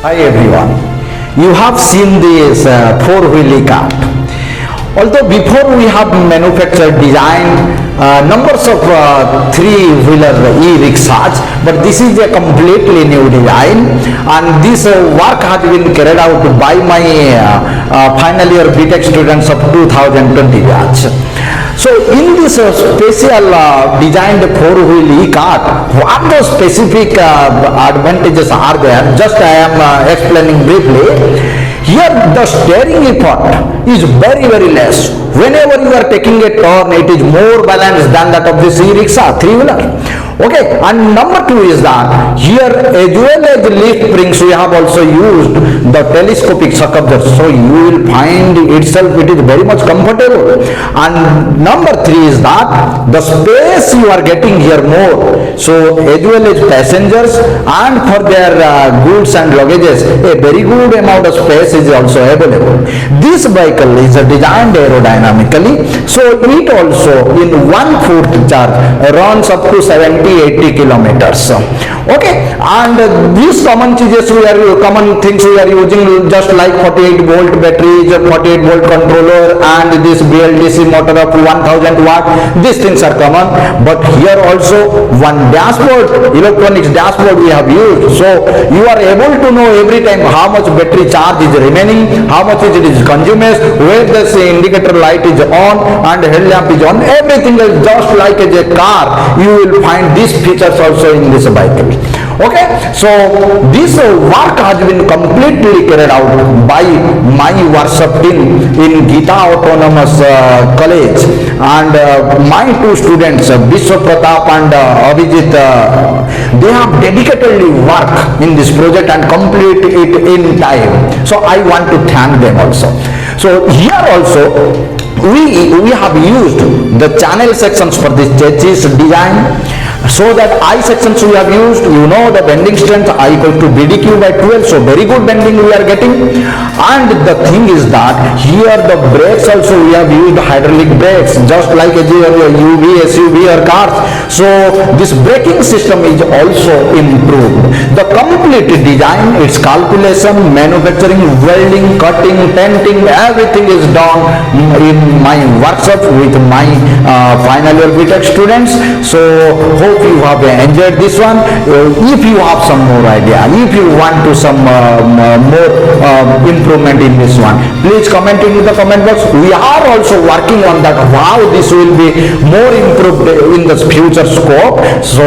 Hi everyone, you have seen this four-wheel cart. Although before we have manufactured design numbers of three-wheeler e-rickshaws, but this is a completely new design, and this work has been carried out by my final year BTech students of 2020 batch. So in this special designed four-wheel e-cart, what the specific advantages are there? Just I am explaining briefly. Here the steering effort is very less. Whenever you are taking a turn, it is more balanced than that of this e-rickshaw, three-wheeler. Okay, and number two is that here as well as leaf springs we have also used the telescopic shock absorbers, so you will find itself it is very much comfortable. And number three is that the space you are getting here more, so as well as passengers and for their goods and luggages a very good amount of space is also available. This vehicle is designed aerodynamically, so it also in 1/4 charge runs up to 70-80 kilometers. Okay, and these common things we are using just like 48 volt batteries, 48 volt controller, and this BLDC motor of 1000 watt. These things are common, but here also one dashboard, electronics dashboard we have used, so you are able to know every time how much battery charge is remaining, how much it is consumed, where the indicator light is on and headlamp is on. Everything is just like a car. You will find these features also in this vehicle. Okay, so this work has been completely carried out by my workshop team in GITA Autonomous College, and my two students Biswapratap and Abhijit, they have dedicatedly worked in this project and complete it in time, so I want to thank them also. So here also we have used the channel sections for this chassis design, so that I sections we have used, the bending strength I equal to BDQ by 12, so very good bending we are getting. And the thing is that here the brakes also we have used hydraulic brakes just like a UV, SUV or cars, so this braking system is also improved. The complete design, its calculation, manufacturing, welding, cutting, painting, everything is done in my workshop with my final year BTech students. So hope you have enjoyed this one. If you have some more idea, if you want to some more improvement in this one, please comment in the comment box. We are also working on that, how this will be more improved in the future scope. So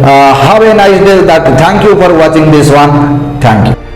have a nice day. Thank you for watching this one. Thank you.